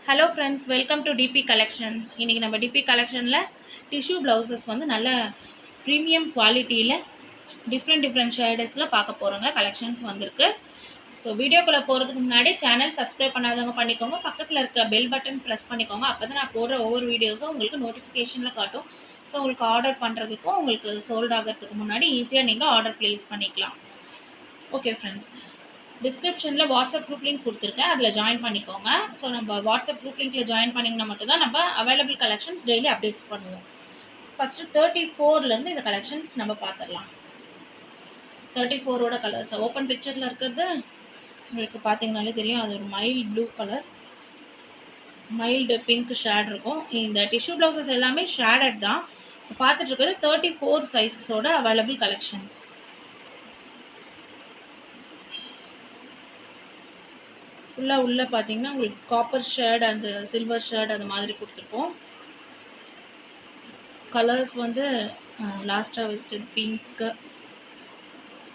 Hello friends, welcome to DP collections. இன்றைக்கி நம்ம DP கலெக்ஷனில் டிஷ்யூ ப்ளவுசஸ் வந்து நல்ல ப்ரீமியம் குவாலிட்டியில் டிஃப்ரெண்ட் ஷேடஸில் பார்க்க போகிறோங்க. கலெக்ஷன்ஸ் வந்திருக்கு. ஸோ வீடியோக்குள்ளே போகிறதுக்கு முன்னாடி சேனல் சப்ஸ்கிரைப் பண்ணாதவங்க பண்ணிக்கோங்க. பக்கத்தில் இருக்க பெல் பட்டன் ப்ரெஸ் பண்ணிக்கோங்க. அப்போ தான் நான் போடுற ஒவ்வொரு வீடியோஸும் உங்களுக்கு நோட்டிஃபிகேஷனில் காட்டும். ஸோ உங்களுக்கு ஆர்டர் பண்ணுறதுக்கும் உங்களுக்கு சோல்ட் ஆகிறதுக்கு முன்னாடி ஈஸியாக நீங்கள் ஆர்டர் ப்ளேஸ் பண்ணிக்கலாம். ஓகே ஃப்ரெண்ட்ஸ், டிஸ்கிரிப்ஷனில் வாட்ஸ்அப் குரூப் லிங்க் கொடுத்துருக்கேன், அதில் ஜாயின் பண்ணிக்கோங்க. ஸோ நம்ம வாட்ஸ்அப் குரூப் லிங்க்கில் ஜாயின் பண்ணிங்கன்னா மட்டும்தான் நம்ம அவைலபிள் கலெக்ஷன்ஸ் டெய்லி அப்டேட்ஸ் பண்ணுவோம். ஃபஸ்ட்டு 34லேருந்து இந்த கலெக்ஷன்ஸ் நம்ம பார்த்துடலாம். 34ஓட கலர்ஸ் ஓப்பன் பிக்சரில் இருக்கிறது உங்களுக்கு பார்த்தீங்கனாலே தெரியும். அது ஒரு mild blue colour, mild pink shade இருக்கும். இந்த டிஷ்யூ ப்ளவுசஸ் எல்லாமே ஷேடட் தான். பார்த்துட்டு இருக்கிறது 34 சைஸஸோட அவைலபிள் கலெக்ஷன்ஸ். ஃபுல்லாக உள்ளே பார்த்தீங்கன்னா உங்களுக்கு காப்பர் ஷேட் அந்த சில்வர் ஷேட் அந்த மாதிரி கொடுத்துருப்போம். கலர்ஸ் வந்து லாஸ்ட்டாக வச்சது பிங்க்கு,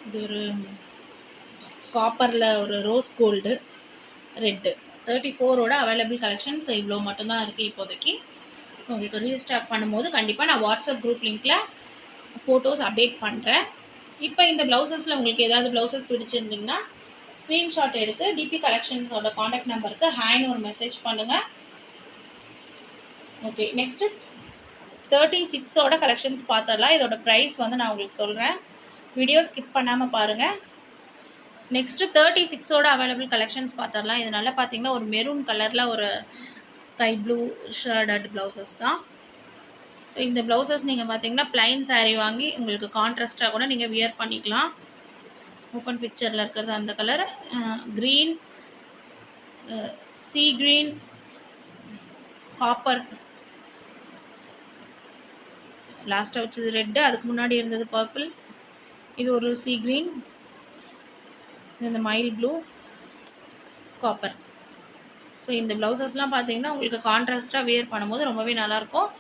இது ஒரு காப்பரில் ஒரு ரோஸ் கோல்டு, ரெட்டு. 34ஓட அவைலபிள் கலெக்ஷன்ஸ் இவ்வளோ மட்டும்தான் இருக்குது இப்போதைக்கு. ஸோ உங்களுக்கு ரீஸ்டாக் பண்ணும்போது கண்டிப்பாக நான் வாட்ஸ்அப் குரூப் லிங்க்கில் ஃபோட்டோஸ் அப்டேட் பண்ணுறேன். இப்போ இந்த ப்ளவுசஸில் உங்களுக்கு ஏதாவது ப்ளவுசஸ் பிடிச்சிருந்திங்கன்னா ஸ்க்ரீன்ஷாட் எடுத்து டிபி கலெக்ஷன்ஸோட காண்டாக்ட் நம்பருக்கு ஹேன்னு ஒரு மெசேஜ் பண்ணுங்கள். ஓகே, நெக்ஸ்ட்டு 36ஓட கலெக்ஷன்ஸ் பார்த்துடலாம். இதோட ப்ரைஸ் வந்து நான் உங்களுக்கு சொல்கிறேன், வீடியோ ஸ்கிப் பண்ணாமல் பாருங்கள். நெக்ஸ்ட்டு 36ஓட அவைலபிள் கலெக்ஷன்ஸ் பார்த்துடலாம். இது நல்லா பார்த்தீங்கன்னா ஒரு மெரூன் கலரில் ஒரு ஸ்கை ப்ளூ ஷேடட் ப்ளவுசஸ் தான். ஸோ இந்த ப்ளவுசஸ் நீங்கள் பார்த்தீங்கன்னா ப்ளைன் சாரீ வாங்கி உங்களுக்கு கான்ட்ராஸ்ட்டாக கூட நீங்கள் வியர் பண்ணிக்கலாம். ஓப்பன் பிக்சரில் இருக்கிறது அந்த colour green, sea green, copper, லாஸ்ட்டாக வச்சது ரெட்டு, அதுக்கு முன்னாடி இருந்தது பர்பிள், இது ஒரு சீ க்ரீன், இந்த மைல் ப்ளூ, காப்பர். ஸோ இந்த ப்ளவுசஸ்லாம் பார்த்தீங்கன்னா உங்களுக்கு கான்ட்ராஸ்ட்டாக வியர் பண்ணும்போது ரொம்பவே நல்லாயிருக்கும்.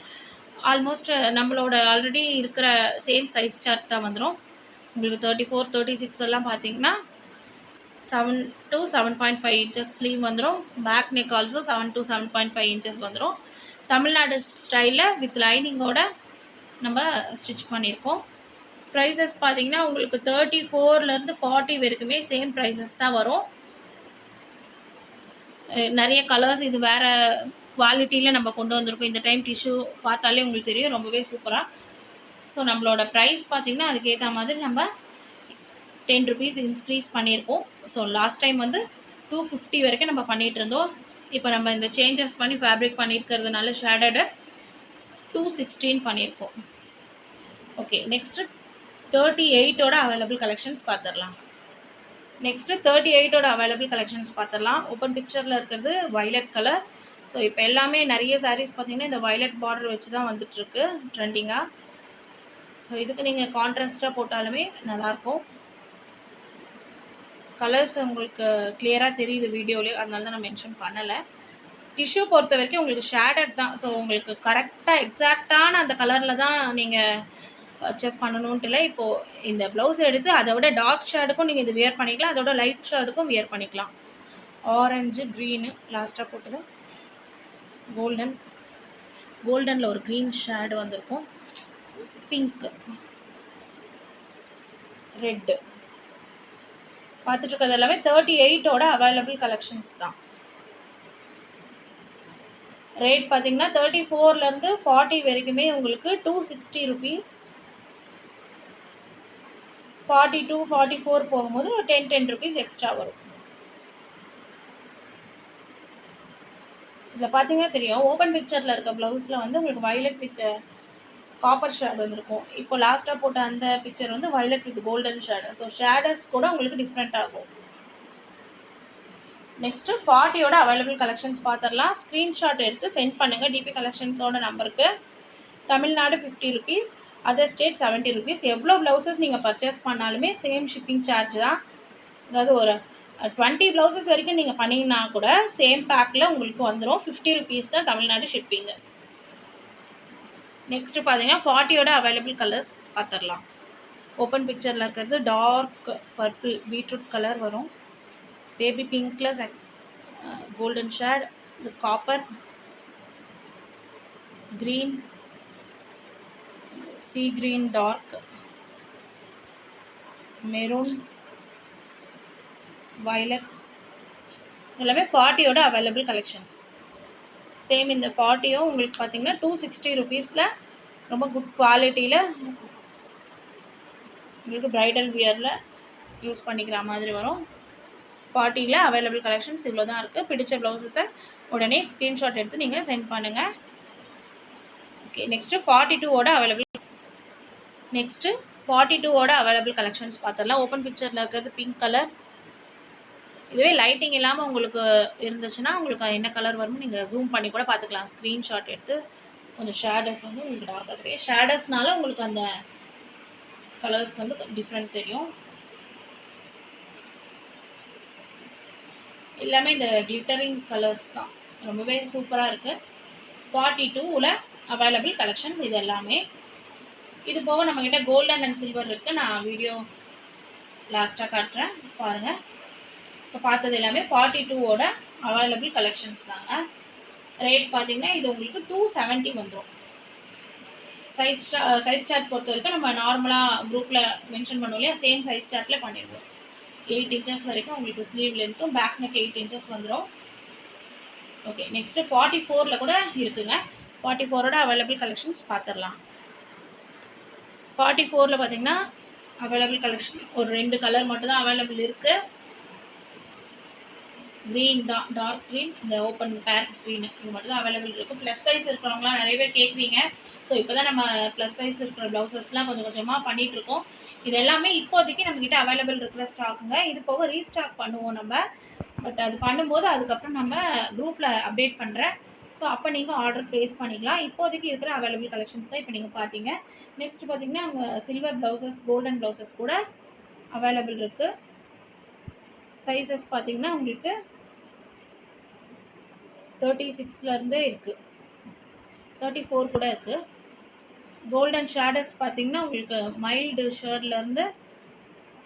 ஆல்மோஸ்ட் நம்மளோட ஆல்ரெடி இருக்கிற சேம் சைஸ் சார்ட் தான் வந்துடும். உங்களுக்கு 34, 36 எல்லாம் பார்த்தீங்கன்னா 7 to 7.5 inches ஸ்லீவ் வந்துடும். Back neck also 7 to 7.5 inches வந்துடும். தமிழ்நாடு ஸ்டைலில் வித் லைனிங்கோட நம்ம ஸ்டிச் பண்ணியிருக்கோம். ப்ரைஸஸ் பார்த்தீங்கன்னா உங்களுக்கு 34லேருந்து 40 வரைக்குமே சேம் ப்ரைஸஸ் தான் வரும். நிறைய கலர்ஸ் இது வேறு குவாலிட்டியில் நம்ம கொண்டு வந்திருக்கோம். இந்த டைம் டிஷ்யூ பார்த்தாலே உங்களுக்கு தெரியும், ரொம்பவே சூப்பராக. ஸோ நம்மளோட ப்ரைஸ் பார்த்திங்கன்னா அதுக்கேற்ற மாதிரி நம்ம 10 rupees இன்க்ரீஸ் பண்ணியிருக்கோம். ஸோ லாஸ்ட் டைம் வந்து 250 வரைக்கும் நம்ம பண்ணிகிட்டு இருந்தோம். இப்போ நம்ம இந்த சேஞ்சஸ் பண்ணி ஃபேப்ரிக் பண்ணியிருக்கிறதுனால ஷேடடு 216 பண்ணியிருக்கோம். ஓகே, நெக்ஸ்ட்டு 38ஓட அவைலபிள் கலெக்ஷன்ஸ் பார்த்துடலாம். நெக்ஸ்ட்டு 38ஓட அவைலபிள் கலெக்ஷன்ஸ் பார்த்துடலாம். ஓப்பன் பிக்சரில் இருக்கிறது வைலட் கலர். ஸோ இப்போ எல்லாமே நிறைய சாரீஸ் பார்த்திங்கன்னா இந்த வைலட் பார்டர் வச்சு தான் வந்துட்டுருக்கு ட்ரெண்டிங்காக. ஸோ இதுக்கு நீங்கள் கான்ட்ராஸ்ட்டாக போட்டாலுமே நல்லாயிருக்கும். கலர்ஸ் உங்களுக்கு கிளியராக தெரியுது வீடியோலேயே, அதனால தான் நான் மென்ஷன் பண்ணலை. டிஷ்யூ பொறுத்த வரைக்கும் உங்களுக்கு ஷேடட் தான். ஸோ உங்களுக்கு கரெக்டாக எக்ஸாக்டான அந்த கலரில் தான் நீங்கள் பர்ச்சேஸ் பண்ணணுன்ட்டு இல்லை. இப்போது இந்த ப்ளவுஸ் எடுத்து அதை விட டார்க் ஷேடுக்கும் நீங்கள் இது வியர் பண்ணிக்கலாம், அதோட லைட் ஷேடுக்கும் வியர் பண்ணிக்கலாம். ஆரஞ்சு, க்ரீனு, லாஸ்ட்டாக போட்டது கோல்டனில் ஒரு க்ரீன் ஷேடு வந்திருக்கும், பிங்க்கு, ரெட்டு. பார்த்துட்டு இருக்கிறது எல்லாமே 38ஓட அவைலபிள் கலெக்ஷன்ஸ் தான். ரேட் பார்த்தீங்கன்னா 34லேருந்து 40 வரைக்குமே உங்களுக்கு 260 rupees. 42, 44 போகும்போது ஒரு 10 rupees எக்ஸ்ட்ரா வரும். இதில் பார்த்தீங்கன்னா தெரியும், ஓப்பன் பிக்சரில் இருக்க ப்ளவுஸில் வந்து உங்களுக்கு வைலட் வித் காப்பர் ஷேட் வந்திருக்கும். இப்போ லாஸ்ட்டாக போட்ட அந்த பிக்சர் வந்து violet with golden shade. So shades கூட உங்களுக்கு டிஃப்ரெண்ட் ஆகும். நெக்ஸ்ட்டு 40ஓட அவைலபிள் கலெக்ஷன்ஸ் பார்த்துடலாம். ஸ்க்ரீன்ஷாட் எடுத்து சென்ட் பண்ணுங்கள் டிபி கலெக்ஷன்ஸோட நம்பருக்கு. Tamil Nadu 50 rupees, other state 70 rupees. எவ்வளோ ப்ளவுசஸ் நீங்கள் பர்ச்சேஸ் பண்ணாலுமே சேம் ஷிப்பிங் சார்ஜ் தான். அதாவது ஒரு 20 ப்ளவுசஸ் வரைக்கும் நீங்கள் பண்ணிங்கன்னா கூட சேம் பேக்கில் உங்களுக்கு வந்துடும். 50 rupees தான் தமிழ்நாடு ஷிப்பிங்கு. நெக்ஸ்ட்டு பார்த்தீங்கன்னா 40ஓட அவைலபிள் கலர்ஸ் பார்த்துடலாம். ஓப்பன் பிக்சரில் இருக்கிறது டார்க் பர்பிள் பீட்ரூட் கலர் வரும், பேபி பிங்க்கில் கோல்டன் ஷேட், இது copper, green, sea green dark, maroon, violet, எல்லாமே 40யோட அவைலபிள் கலெக்ஷன்ஸ். சேம் இந்த 40யும் உங்களுக்கு பார்த்தீங்கன்னா 260 ருபீஸில் ரொம்ப குட் குவாலிட்டியில் உங்களுக்கு ப்ரைடல் வியரில் யூஸ் பண்ணிக்கிற மாதிரி வரும். 40ல் அவைலபிள் கலெக்ஷன்ஸ் இவ்வளோ தான் இருக்குது. பிடிச்ச ப்ளவுஸஸை உடனே ஸ்க்ரீன்ஷாட் எடுத்து நீங்கள் சென்ட் பண்ணுங்கள். ஓகே, நெக்ஸ்ட்டு 42வோட அவைலபிள் கலெக்ஷன்ஸ் பார்த்துடலாம். ஓப்பன் பிக்சரில் இருக்கிறது பிங்க் கலர். இதுவே லைட்டிங் இல்லாமல் உங்களுக்கு இருந்துச்சுன்னா உங்களுக்கு என்ன கலர் வரும்னு நீங்கள் ஜூம் பண்ணி கூட பார்த்துக்கலாம். ஸ்க்ரீன்ஷாட் எடுத்து கொஞ்சம் ஷேடஸ் வந்து உங்களுக்கு டார்க்காக தெரியும். ஷேடஸ்னால உங்களுக்கு அந்த கலர்ஸ்க்கு வந்து டிஃப்ரெண்ட் தெரியும். எல்லாமே இந்த கிளிட்டரிங் கலர்ஸ் தான், ரொம்பவே சூப்பராக இருக்குது. 42ல் அவைலபிள் கலெக்ஷன்ஸ் இது எல்லாமே. இது போக நம்மக்கிட்ட கோல்டன் அண்ட் சில்வர் இருக்குது. நான் வீடியோ லாஸ்ட்டாக காட்டுறேன் பாருங்கள். இப்போ பார்த்தது எல்லாமே 42வோட அவைலபிள் கலெக்ஷன்ஸ் தாங்க. ரேட் பார்த்தீங்கன்னா இது உங்களுக்கு 270 வந்துடும். சைஸ் சார்ட் பொறுத்த வரைக்கும் நம்ம நார்மலாக குரூப்பில் மென்ஷன் பண்ணுவோம் இல்லையா, சேம் சைஸ் சார்ட்டில் பண்ணிடுவோம். 8 இன்ச்சஸ் வரைக்கும் உங்களுக்கு ஸ்லீவ் லென்த்தும் பேக் நெக் 8 இன்ச்சஸ் வந்துடும். ஓகே, நெக்ஸ்ட்டு 44ல் கூட இருக்குங்க. 44ஓட அவைலபிள் கலெக்ஷன்ஸ் பார்த்துடலாம். 44ல் பார்த்தீங்கன்னா அவைலபிள் கலெக்ஷன் ஒரு 2 கலர் மட்டும் தான் அவைலபிள் இருக்குது. க்ரீன் தான், டார்க் க்ரீன், இந்த ஓப்பன் பேரட் க்ரீனு, இது மட்டும் தான் அவைலபிள் இருக்குது. ப்ளஸ் சைஸ் இருக்கிறவங்களாம் நிறைய பேர் கேட்குறீங்க. ஸோ இப்போ தான் நம்ம ப்ளஸ் சைஸ் இருக்கிற ப்ளவுசஸ்லாம் கொஞ்சம் கொஞ்சமாக பண்ணிகிட்ருக்கோம். இது எல்லாமே இப்போதைக்கு நம்மக்கிட்ட அவைலபிள் இருக்கிற ஸ்டாக்குங்க. இது போக ரீஸ்டாக் பண்ணுவோம் நம்ம. பட் அது பண்ணும்போது அதுக்கப்புறம் நம்ம குரூப்பில் அப்டேட் பண்ணுறேன். ஸோ அப்போ நீங்கள் ஆர்டர் ப்ளேஸ் பண்ணிக்கலாம். இப்போதைக்கு இருக்கிற அவைலபிள் கலெக்ஷன்ஸ் தான் இப்போ நீங்கள் பார்த்தீங்க. நெக்ஸ்ட் பார்த்தீங்கன்னா அவங்க சில்வர் ப்ளவுசஸ், கோல்டன் ப்ளவுசஸ் கூட அவைலபிள் இருக்குது. சைஸஸ் பார்த்தீங்கன்னா உங்களுக்கு 36லேருந்தே இருக்குது, 34 கூட இருக்குது. கோல்டன் ஷேடஸ் பார்த்தீங்கன்னா உங்களுக்கு மைல்டு ஷேர்ட்லேருந்து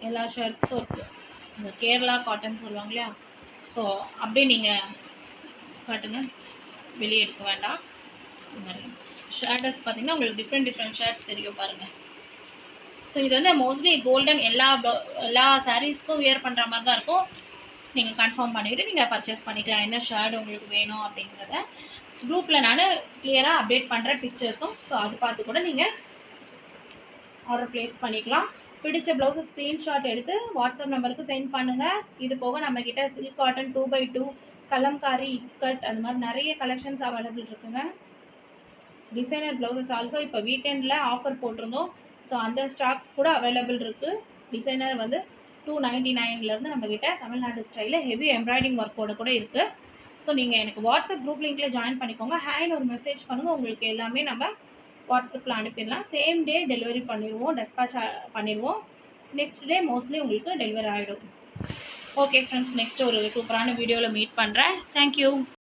எல்லா ஷேர்ட்ஸும் இருக்குது. இந்த கேரளா காட்டன் சொல்லுவாங்க இல்லையா, ஸோ அப்படியே நீங்கள் காட்டுங்க, வெளியே எடுக்க வேண்டாம். இந்த மாதிரி ஷேடஸ் பார்த்தீங்கன்னா உங்களுக்கு டிஃப்ரெண்ட் ஷேர்ட் தெரியும் பாருங்கள். ஸோ இது வந்து மோஸ்ட்லி கோல்டன் எல்லா சாரீஸ்க்கும் வியர் பண்ணுற மாதிரி தான் இருக்கும். நீங்கள் கன்ஃபார்ம் பண்ணிவிட்டு நீங்கள் பர்ச்சேஸ் பண்ணிக்கலாம் என்ன ஷேட் உங்களுக்கு வேணும் அப்படிங்கிறத. குரூப்பில் நான் கிளியராக அப்டேட் பண்ணுறேன் பிக்சர்ஸும். ஸோ அது பார்த்து கூட நீங்கள் ஆர்டர் ப்ளேஸ் பண்ணிக்கலாம். பிடிச்ச ப்ளவுஸை ஸ்க்ரீன்ஷாட் எடுத்து வாட்ஸ்அப் நம்பருக்கு சென்ட் பண்ணுங்கள். இது போக நம்மக்கிட்ட silk cotton 2x2, Kalamkari, ikat, அந்த மாதிரி நிறைய கலெக்ஷன்ஸ் அவைலபிள் இருக்குங்க. டிசைனர் ப்ளவுசஸ் ஆல்சோ இப்போ வீக்கெண்டில் ஆஃபர் போட்டிருந்தோம். ஸோ அந்த ஸ்டாக்ஸ் கூட அவைலபிள் இருக்குது. டிசைனர் வந்து 299லேருந்து நம்மக்கிட்ட தமிழ்நாடு ஸ்டைலில் ஹெவி எம்ப்ராய்டிங் ஒர்க்கோட கூட இருக்குது. ஸோ நீங்கள் எனக்கு வாட்ஸ்அப் குரூப் லிங்க்கில் ஜாயின் பண்ணிக்கோங்க. ஹேண்ட் ஒரு மெசேஜ் பண்ணுங்கள், உங்களுக்கு எல்லாமே நம்ம வாட்ஸ்அப்பில் அனுப்பிடலாம். சேம் டே டெலிவரி பண்ணிடுவோம், டெஸ்பாச் பண்ணிடுவோம். நெக்ஸ்ட் டே மோஸ்ட்லி உங்களுக்கு டெலிவரி ஆகிடும். ஓகே ஃப்ரெண்ட்ஸ், நெக்ஸ்ட் ஒரு சூப்பரான வீடியோவில் மீட் பண்ணுறேன். தேங்க்யூ.